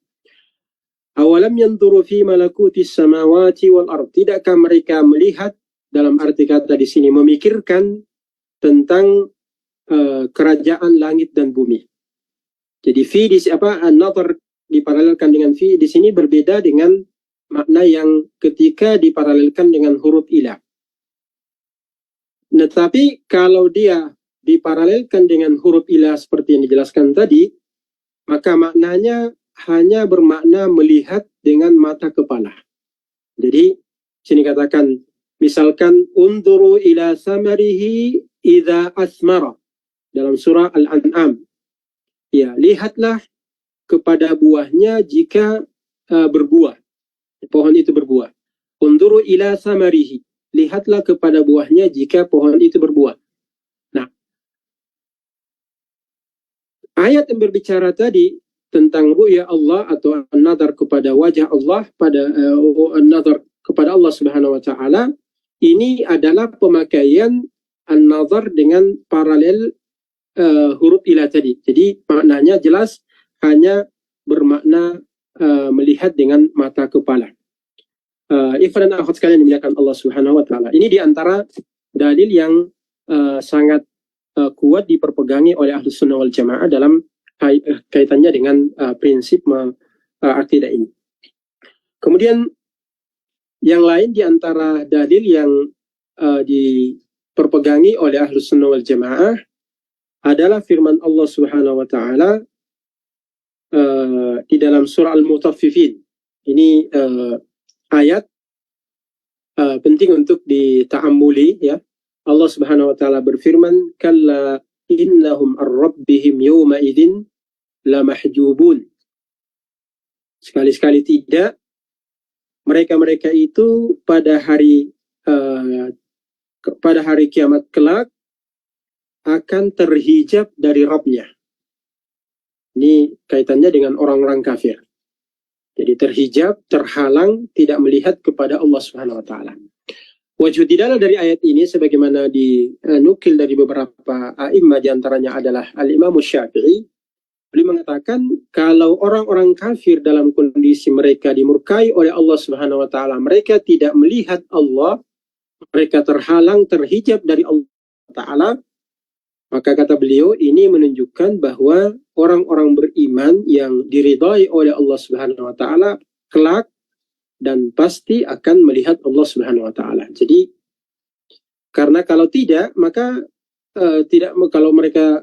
Awalam yanzuru fi malakutis samawati wal ard. Tidakkah mereka melihat, dalam arti kata di sini memikirkan tentang kerajaan langit dan bumi. Jadi fi di an-nadhar diparalelkan dengan fi di sini berbeda dengan makna yang ketika diparalelkan dengan huruf ila. Tetapi kalau dia diparalelkan dengan huruf ila seperti yang dijelaskan tadi, maka maknanya hanya bermakna melihat dengan mata kepala. Jadi sini katakan misalkan unzuru ila samarihi idza asmara dalam surah Al-An'am. Ya, lihatlah kepada buahnya jika berbuah. Pohon itu berbuah. Unzuru ila samarihi. Lihatlah kepada buahnya jika pohon itu berbuah. Ayat yang berbicara tadi tentang ru'ya Allah atau an-nadhar kepada wajah Allah, pada an-nadhar kepada Allah Subhanahu wa taala, ini adalah pemakaian an-nadhar dengan paralel huruf ila tadi. Jadi maknanya jelas hanya bermakna melihat dengan mata kepala. Ikhwan dan akhwat sekalian dimuliakan Allah Subhanahu wa taala. Ini diantara dalil yang sangat kuat diperpegangi oleh Ahlus Sunnah wal Jamaah dalam kaitannya dengan prinsip akidah ini. Kemudian yang lain diantara dalil yang diperpegangi oleh Ahlus Sunnah wal Jamaah adalah firman Allah Subhanahu wa taala di dalam surah Al-Mutaffifin. Ini ayat penting untuk dita'ammuli, ya. Allah Subhanahu wa taala berfirman, "Kalla innahum ar-rabbihim yawma idzin lamahjubun." Sekali-sekali tidak, mereka-mereka itu pada hari kiamat kelak akan terhijab dari Rabb-nya. Ini kaitannya dengan orang-orang kafir. Jadi terhijab, terhalang, tidak melihat kepada Allah Subhanahu wa taala. Wajhu dilalah dari ayat ini sebagaimana dinukil dari beberapa a'immah, di antaranya adalah Al-Imam Syafi'i. Beliau mengatakan kalau orang-orang kafir dalam kondisi mereka dimurkai oleh Allah Subhanahu wa taala, mereka tidak melihat Allah, mereka terhalang, terhijab dari Allah taala, maka kata beliau ini menunjukkan bahwa orang-orang beriman yang diridhai oleh Allah Subhanahu wa taala kelak dan pasti akan melihat Allah Subhanahu wa taala. Jadi karena kalau tidak, maka kalau mereka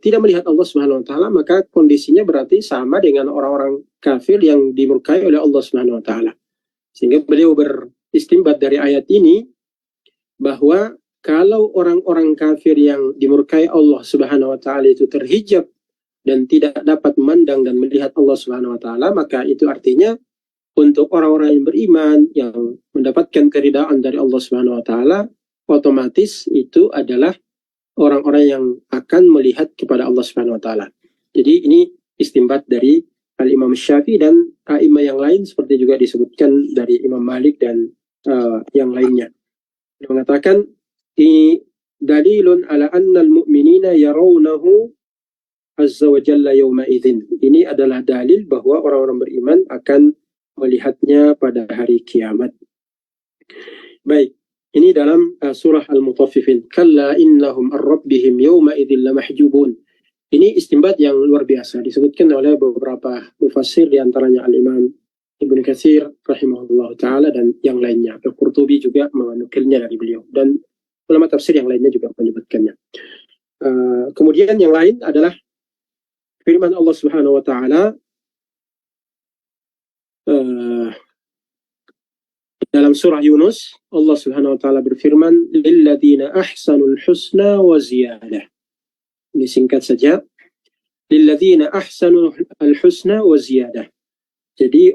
tidak melihat Allah Subhanahu wa taala, maka kondisinya berarti sama dengan orang-orang kafir yang dimurkai oleh Allah Subhanahu wa taala. Sehingga beliau beristinbat dari ayat ini bahwa kalau orang-orang kafir yang dimurkai Allah Subhanahu wa taala itu terhijab dan tidak dapat memandang dan melihat Allah Subhanahu wa taala, maka itu artinya untuk orang-orang yang beriman yang mendapatkan keridhaan dari Allah Subhanahu wa taala, otomatis itu adalah orang-orang yang akan melihat kepada Allah Subhanahu wa taala. Jadi ini istinbat dari Al-Imam Syafi'i dan a'imah yang lain, seperti juga disebutkan dari Imam Malik dan yang lainnya. Dia mengatakan ini dalilun ala anna al-mu'minina yarawnahu azza wa jalla yawma idzin. Ini adalah dalil bahwa orang-orang beriman akan melihatnya pada hari kiamat. Baik, ini dalam surah Al-Mutaffifin. Kalla innahum ar-rabbihim yawma idzin lamahjubun. Ini istinbat yang luar biasa disebutkan oleh beberapa mufassir, di antaranya Al-Imam Ibnu Katsir rahimahullah taala dan yang lainnya. Al-Qurtubi juga menukilnya dari beliau dan ulama tafsir yang lainnya juga menyebutkannya. Kemudian yang lain adalah firman Allah Subhanahu wa taala dalam surah Yunus. Allah Subhanahu wa taala berfirman, lilladzina ahsanul husna wa ziyadah. Ini singkat saja, lilladzina ahsanul husna wa ziyadah. Jadi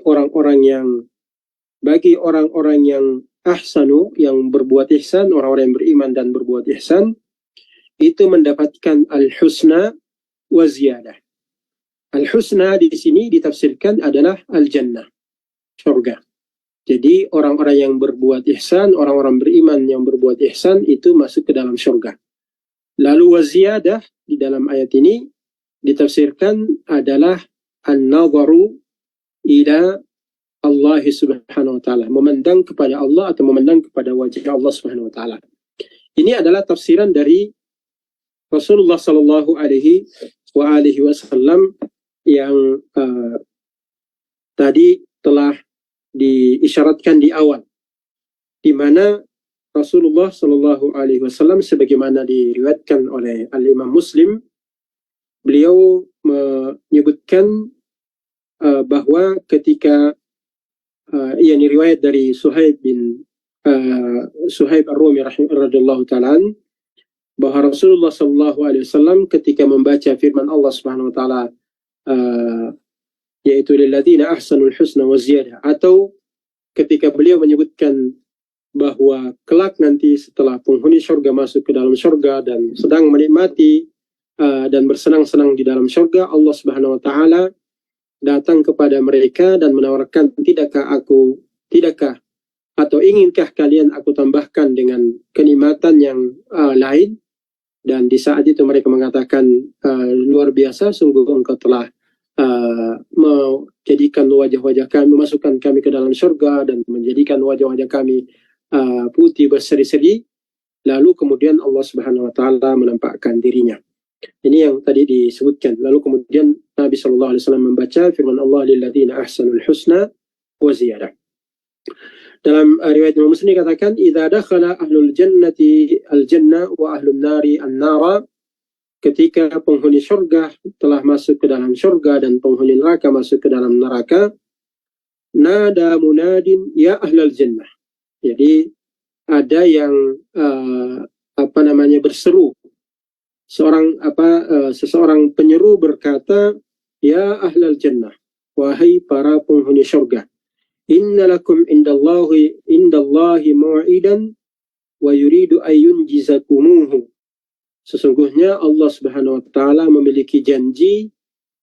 bagi orang-orang yang ahsanu, yang berbuat ihsan, orang-orang yang beriman dan berbuat ihsan, itu mendapatkan al-husna wa ziyadah. Al-husna di sini ditafsirkan adalah al-jannah, surga. Jadi orang-orang yang berbuat ihsan, orang-orang beriman yang berbuat ihsan itu masuk ke dalam surga. Lalu wa ziyadah di dalam ayat ini ditafsirkan adalah an-nadharu ila Allah Subhanahu wa taala, memandang kepada Allah atau memandang kepada wajah Allah Subhanahu wa taala. Ini adalah tafsiran dari Rasulullah sallallahu alaihi wasallam yang tadi telah diisyaratkan di awal, di mana Rasulullah sallallahu alaihi wasallam sebagaimana diriwayatkan oleh Al-Imam Muslim, beliau menyebutkan bahwa ketika yakni riwayat dari Suhaib Ar-Rumi radhiyallahu ta'ala, bahwa Rasulullah sallallahu alaihi wasallam ketika membaca firman Allah Subhanahu wa taala yaitu lilladzina ahsanul husna wa ziyadah, atau ketika beliau menyebutkan bahwa kelak nanti setelah penghuni surga masuk ke dalam surga dan sedang menikmati dan bersenang-senang di dalam surga, Allah Subhanahu wa taala datang kepada mereka dan menawarkan, tidakkah atau inginkah kalian aku tambahkan dengan kenikmatan yang lain? Dan di saat itu mereka mengatakan, luar biasa, sungguh engkau telah menjadikan wajah-wajah kami, memasukkan kami ke dalam surga dan menjadikan wajah-wajah kami putih berseri-seri. Lalu kemudian Allah Subhanahu wa taala menampakkan dirinya. Ini yang tadi disebutkan. Lalu kemudian Nabi sallallahu alaihi wasallam membaca firman Allah, lilladzina ahsanul husna wa ziyadah. Dalam riwayat Imam Muslim dikatakan, idza dakhala ahlul jannati al-jannah wa ahlun nari an-nara, ketika penghuni surga telah masuk ke dalam surga dan penghuni neraka masuk ke dalam neraka, nada munadin ya ahlal jannah. Jadi ada yang berseru, seseorang penyeru berkata, ya ahlal jannah, wahai para penghuni surga, inna lakum indallahi mau'idan wa yuridu ayyunjizakumuhu. Sesungguhnya Allah Subhanahu wa taala memiliki janji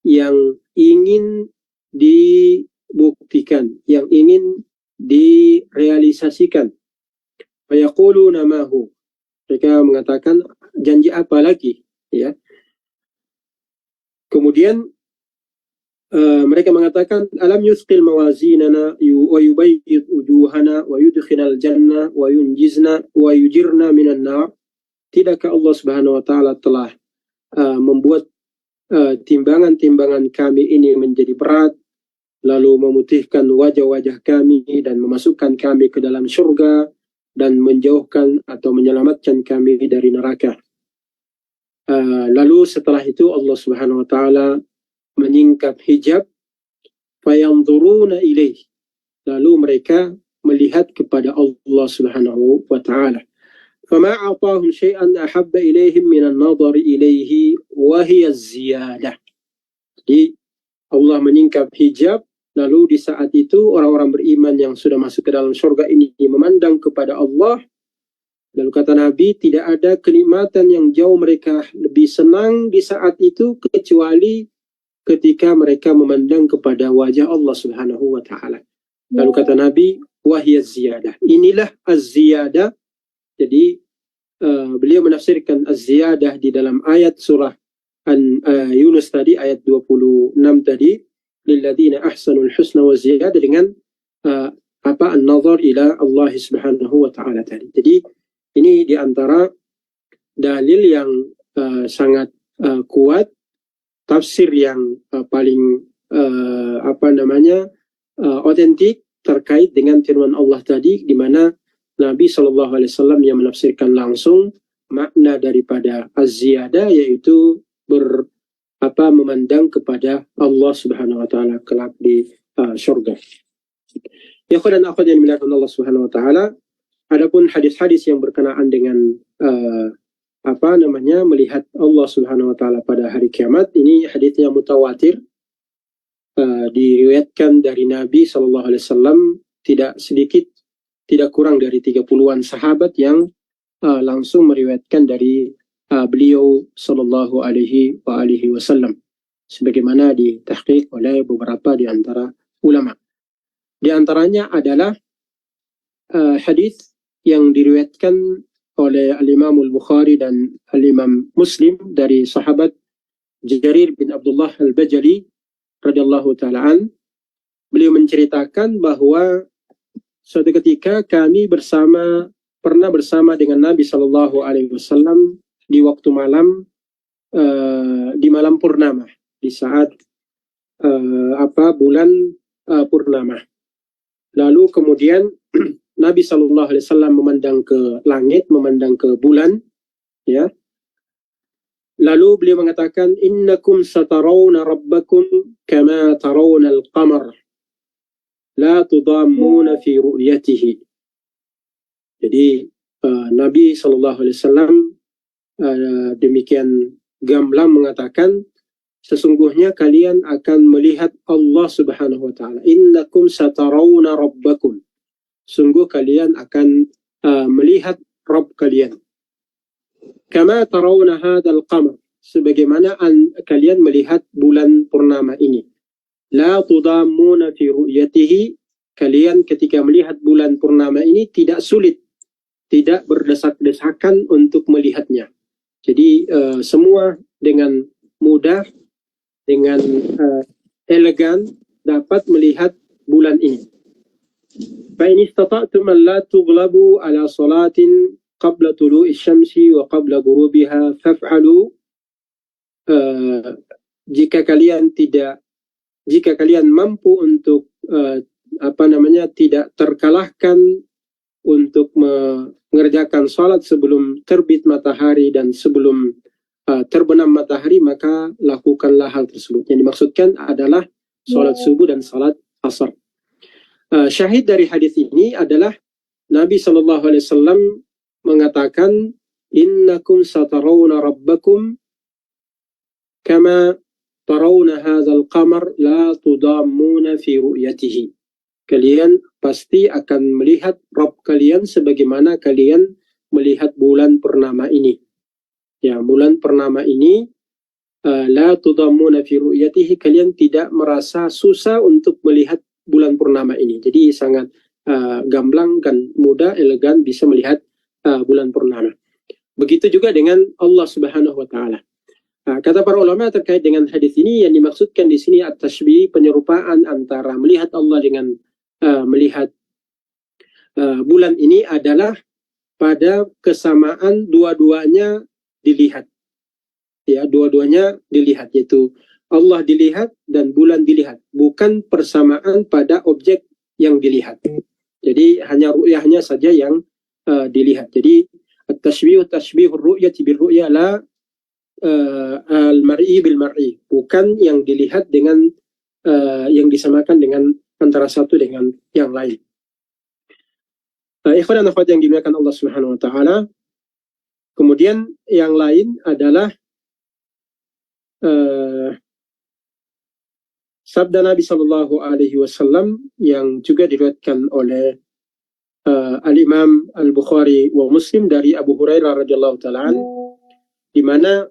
yang ingin dibuktikan, yang ingin direalisasikan. Fa yaquluna ma hu. Mereka mengatakan, janji apa lagi, ya. Kemudian mereka mengatakan, alam yusqil mawazinana wa yubayyid wujuhana wa yudkhinal jannah wa yunjizna wa yujirna minan nar. Tidakkah Allah Subhanahu wa taala telah membuat timbangan-timbangan kami ini menjadi berat, lalu memutihkan wajah-wajah kami dan memasukkan kami ke dalam surga dan menjauhkan atau menyelamatkan kami dari neraka. Lalu setelah itu Allah Subhanahu wa taala menyingkap hijab, fayanzuruna ilaih, lalu mereka melihat kepada Allah Subhanahu wa taala. Fama a'tahum syai'an ahabba ilaihim minan nadhari ilaihi wa hiya ziyadah. Jadi Allah menyingkap hijab, lalu di saat itu orang-orang beriman yang sudah masuk ke dalam surga ini memandang kepada Allah. Lalu kata Nabi, tidak ada kenikmatan yang jauh mereka lebih senang di saat itu kecuali ketika mereka memandang kepada wajah Allah Subhanahu wa taala. Lalu kata Nabi, wahiyaz ziyadah. Inilah az-ziyadah. Jadi beliau menafsirkan az-ziyadah di dalam ayat surah Yunus tadi, ayat 26 tadi, lilladzina ahsanul husna wa ziyadah, dengan an-nazar ila Allah Subhanahu wa taala tadi. Jadi ini di antara dalil yang sangat kuat, tafsir yang paling otentik terkait dengan firman Allah tadi, di mana Nabi SAW yang menafsirkan langsung makna daripada az-ziyadah, yaitu memandang kepada Allah Subhanahu wa taala kelak di surga. Ya dan akhwat yang dimuliakan Allah Subhanahu wa taala, adapun hadis-hadis yang berkenaan dengan melihat Allah Subhanahu wa taala pada hari kiamat, ini hadisnya mutawatir, diriwayatkan dari Nabi SAW tidak sedikit, tidak kurang dari 30-an sahabat yang langsung meriwayatkan dari beliau sallallahu alaihi wasallam, sebagaimana ditahqiq oleh beberapa di antara ulama. Di antaranya adalah hadis yang diriwayatkan oleh Al-Imam Al-Bukhari dan Al-Imam Muslim dari sahabat Jarir bin Abdullah Al-Bajali radhiyallahu taala an. Beliau menceritakan bahwa suatu ketika kami pernah bersama dengan Nabi sallallahu alaihi wasallam di waktu malam, di malam purnama, di saat bulan purnama. Lalu kemudian Nabi sallallahu alaihi wasallam memandang ke langit, memandang ke bulan, ya. Lalu beliau mengatakan, innakum satarawna rabbakum kama tarawna al-qamar la tudammuna fi ru'yatihi. Jadi Nabi SAW demikian gamblang mengatakan, sesungguhnya kalian akan melihat Allah Subhanahu wa taala. Innakum satarawna rabbakum. Sungguh kalian akan melihat Rabb kalian. Kama tarawna hadzal qamar. sebagaimana kalian melihat bulan purnama ini. La tudammuna fi ru'yatihi, kalian ketika melihat bulan purnama ini tidak sulit, tidak berdesak-desakan untuk melihatnya. Jadi semua dengan mudah, dengan elegan dapat melihat bulan ini. Fa in istata'tum an la tughlabu ala salatin qabla tulu'i syamsi wa qabla ghurubiha faf'alu. Jika kalian mampu untuk tidak terkalahkan untuk mengerjakan salat sebelum terbit matahari dan sebelum terbenam matahari, maka lakukanlah hal tersebut. Yang dimaksudkan adalah salat subuh dan salat asar. Syahid dari hadis ini adalah Nabi SAW mengatakan, innakum satarawna rabbakum kama tarawna hadzal qamar la tudammuna fi ru'yatihi. Kalian pasti akan melihat Rabb kalian sebagaimana kalian melihat bulan purnama ini. Ya, bulan purnama ini la tudammuna fi ru'yatihi, kalian tidak merasa susah untuk melihat bulan purnama ini. Jadi sangat gamblang dan mudah, elegan bisa melihat bulan purnama. Begitu juga dengan Allah Subhanahu wa taala. Kata para ulama terkait dengan hadis ini, yang dimaksudkan di sini at-tashbih, penyerupaan antara melihat Allah dengan melihat bulan ini adalah pada kesamaan dua-duanya dilihat. Ya, dua-duanya dilihat, yaitu Allah dilihat dan bulan dilihat, bukan persamaan pada objek yang dilihat. Jadi hanya ru'yahnya saja yang dilihat. Jadi at-tashbihur ru'yati bil ru'ya la al-mar'i bil mar'i, bukan yang dilihat dengan yang disamakan dengan antara satu dengan yang lain. Ikhwan dan akhwat yang dimuliakan Allah Subhanahu wa taala. Kemudian yang lain adalah sabda Nabi Shallallahu Alaihi Wasallam yang juga diriwayatkan oleh Al-Imam Al-Bukhari wa Muslim dari Abu Hurairah radhiyallahu taala, di mana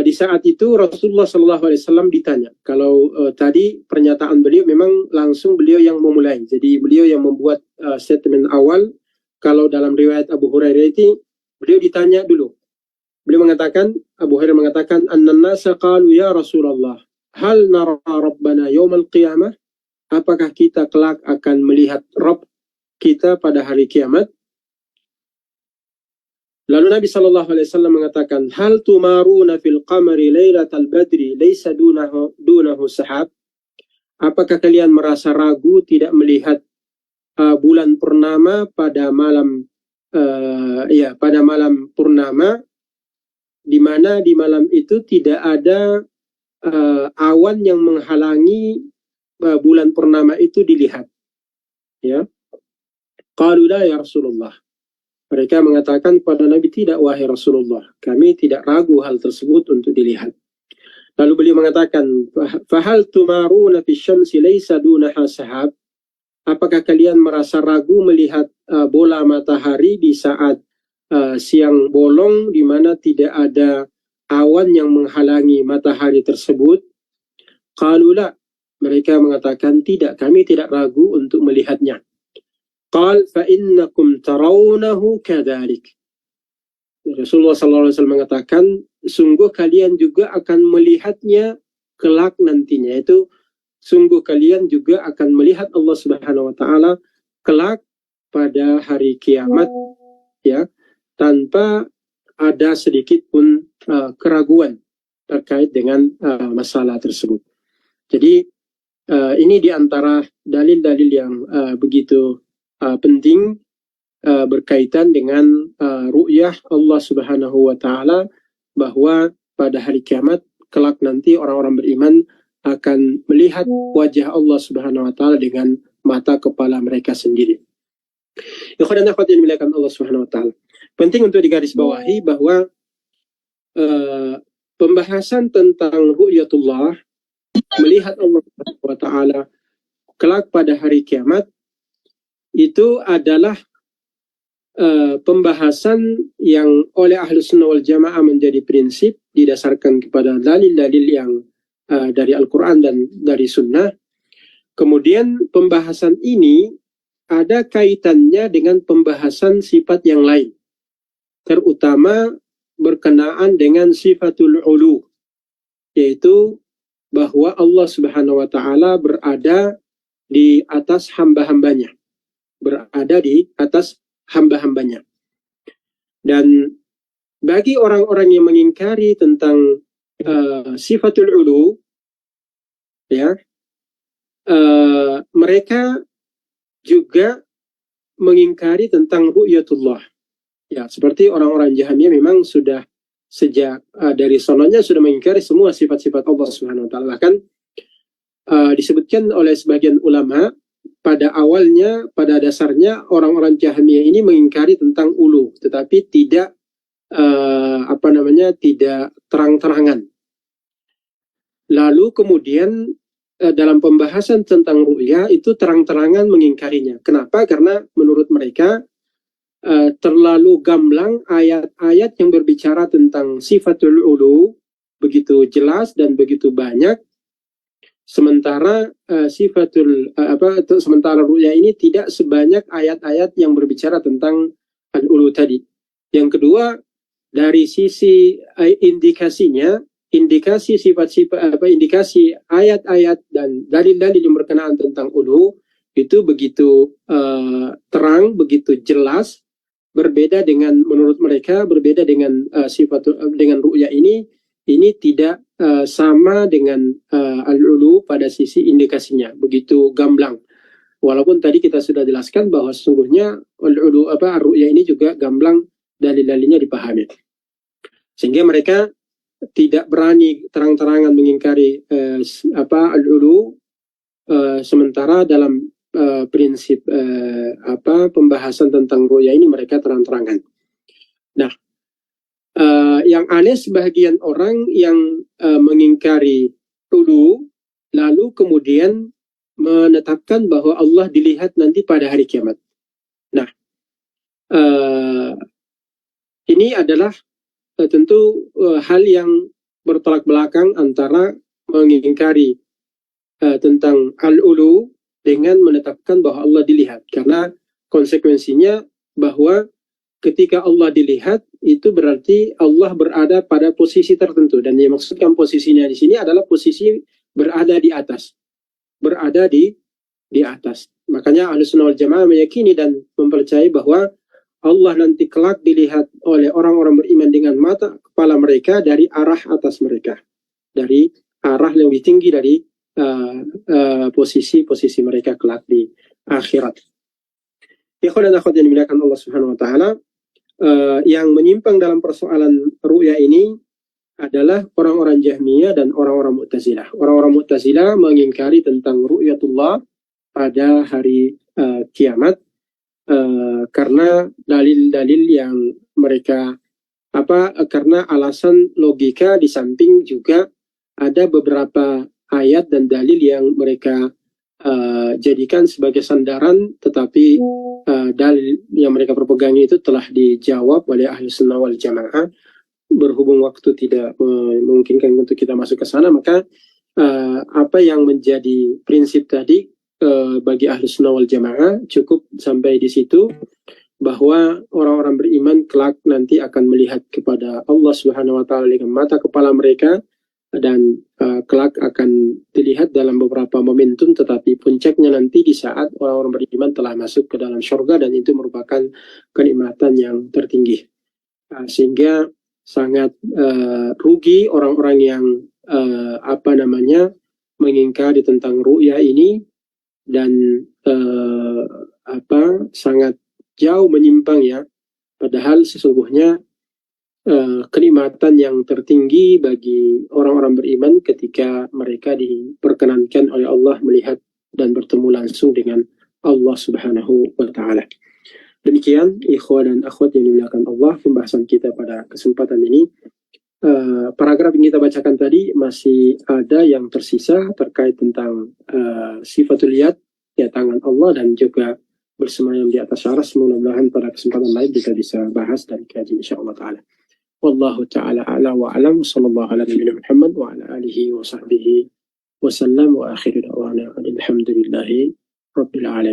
di saat itu Rasulullah Shallallahu Alaihi Wasallam ditanya. Kalau tadi pernyataan beliau memang langsung beliau yang memulai, jadi beliau yang membuat statement awal. Kalau dalam riwayat Abu Hurairah itu beliau ditanya dulu. Beliau mengatakan, Abu Hurairah mengatakan, annan nasa qalu ya Rasulullah, hal nara rabbana yaumal qiyamah? Apakah kita kelak akan melihat Rabb kita pada hari kiamat? Lalu Nabi SAW mengatakan, hal tumaruna fil qamari lailatal badri laysa dunahu sahab? Apakah kalian merasa ragu tidak melihat bulan purnama pada malam pada malam purnama, di mana di malam itu tidak ada awan yang menghalangi bulan purnama itu dilihat? Ya. Qalu la ya Rasulullah. Mereka mengatakan kepada Nabi, tidak wahai Rasulullah, kami tidak ragu hal tersebut untuk dilihat. Lalu beliau mengatakan, fahal tumaruna fi syamsi laysa dunaha sahab? Apakah kalian merasa ragu melihat bola matahari di saat siang bolong, di mana tidak ada awan yang menghalangi matahari tersebut? Qalu la. Mereka mengatakan, tidak, kami tidak ragu untuk melihatnya. Qal fa innakum tarawnahu kadzalik. Rasulullah SAW mengatakan, sungguh kalian juga akan melihatnya kelak nantinya. Itu sungguh kalian juga akan melihat Allah Subhanahu wa taala kelak pada hari kiamat, ya, tanpa ada sedikit pun keraguan terkait dengan masalah tersebut. Jadi ini diantara dalil-dalil yang begitu penting berkaitan dengan ru'yah Allah Subhanahu wa taala, bahwa pada hari kiamat kelak nanti orang-orang beriman akan melihat wajah Allah Subhanahu wa taala dengan mata kepala mereka sendiri. Ikhwan dan akhwat yang dimuliakan Allah Subhanahu wa taala. Penting untuk digarisbawahi bahwa pembahasan tentang ru'yatullah, melihat Allah Subhanahu wa taala kelak pada hari kiamat, itu adalah pembahasan yang oleh Ahlus Sunnah wal Jamaah menjadi prinsip didasarkan kepada dalil-dalil yang dari Al-Quran dan dari Sunnah. Kemudian pembahasan ini ada kaitannya dengan pembahasan sifat yang lain, terutama berkenaan dengan sifatul ulu, yaitu bahwa Allah Subhanahu wa Ta'ala berada di atas hamba-hambanya, berada di atas hamba-hambanya. Dan bagi orang-orang yang mengingkari tentang sifatul ulu, ya, mereka juga mengingkari tentang ru'yatullah. Ya, seperti orang-orang Jahmiyah memang sudah sejak dari sononya sudah mengingkari semua sifat-sifat Allah Subhanahu wa Ta'ala. Bahkan disebutkan oleh sebagian ulama, pada awalnya, pada dasarnya orang-orang Jahmiyah ini mengingkari tentang ulu, tetapi tidak tidak terang-terangan. Lalu kemudian dalam pembahasan tentang ru'ya itu terang-terangan mengingkarinya. Kenapa? Karena menurut mereka terlalu gamblang ayat-ayat yang berbicara tentang sifatul ulu begitu jelas dan begitu banyak, sementara sementara ru'ya ini tidak sebanyak ayat-ayat yang berbicara tentang al-ulu tadi. Yang kedua, dari sisi indikasinya, indikasi sifat-sifat indikasi ayat-ayat dan dalil-dalil yang berkenaan tentang ulu itu begitu terang, begitu jelas, berbeda dengan menurut mereka, berbeda dengan dengan ru'ya ini tidak sama dengan al-ulu pada sisi indikasinya, begitu gamblang. Walaupun tadi kita sudah jelaskan bahwa sesungguhnya al-ulu ar-ru'ya ini juga gamblang, dalil-dalilnya dipahami. Sehingga mereka tidak berani terang-terangan mengingkari al-ulu, sementara dalam prinsip pembahasan tentang ru'ya ini mereka terang-terangan. Nah, yang aneh sebagian orang yang mengingkari ulu lalu kemudian menetapkan bahwa Allah dilihat nanti pada hari kiamat. Nah, ini adalah tentu hal yang bertolak belakang antara mengingkari tentang al-ulu dengan menetapkan bahwa Allah dilihat. Karena konsekuensinya bahwa ketika Allah dilihat itu berarti Allah berada pada posisi tertentu, dan yang dimaksudkan posisinya di sini adalah posisi berada di atas, berada di atas. Makanya Ahlus Sunnah wal Jamaah meyakini dan mempercayai bahwa Allah nanti kelak dilihat oleh orang-orang beriman dengan mata kepala mereka dari arah atas mereka, dari arah yang lebih tinggi dari posisi mereka kelak di akhirat. Ikhwan dan akhwat yang dimuliakan Allah Subhanahu wa Ta'ala, yang menyimpang dalam persoalan ru'ya ini adalah orang-orang Jahmiyah dan orang-orang Mu'tazilah. Orang-orang Mu'tazilah mengingkari tentang ru'yatullah pada hari kiamat, karena dalil-dalil yang mereka karena alasan logika, di samping juga ada beberapa ayat dan dalil yang mereka jadikan sebagai sandaran, tetapi dalil yang mereka perpegangi itu telah dijawab oleh Ahli Sunnah wal Jamaah. Berhubung waktu tidak memungkinkan untuk kita masuk ke sana, maka apa yang menjadi prinsip tadi bagi Ahli Sunnah wal Jamaah cukup sampai di situ, bahwa orang-orang beriman kelak nanti akan melihat kepada Allah Subhanahu wa Ta'ala dengan mata kepala mereka, dan kelak akan dilihat dalam beberapa momentum, tetapi puncaknya nanti di saat orang-orang beriman telah masuk ke dalam surga, dan itu merupakan kenikmatan yang tertinggi. Sehingga sangat rugi orang-orang yang mengingkari tentang ru'ya ini, dan sangat jauh menyimpang ya, padahal sesungguhnya kenikmatan yang tertinggi bagi orang-orang beriman ketika mereka diperkenankan oleh Allah melihat dan bertemu langsung dengan Allah Subhanahu wa Ta'ala. Demikian ikhwan dan akhwat yang dimuliakan Allah, pembahasan kita pada kesempatan ini. Paragraf yang kita bacakan tadi masih ada yang tersisa terkait tentang sifatul yad, ya tangan Allah, dan juga bersemayam di atas aras. Mudah-mudahan pada kesempatan lain kita bisa bahas dan kaji insyaallah taala. Wallahu taala a'la wa a'lam. Sallallahu ala nabiyina Muhammad wa ala alihi wa sahbihi wa sallam wa akhiru da'wana alhamdulillahi rabbil alamin.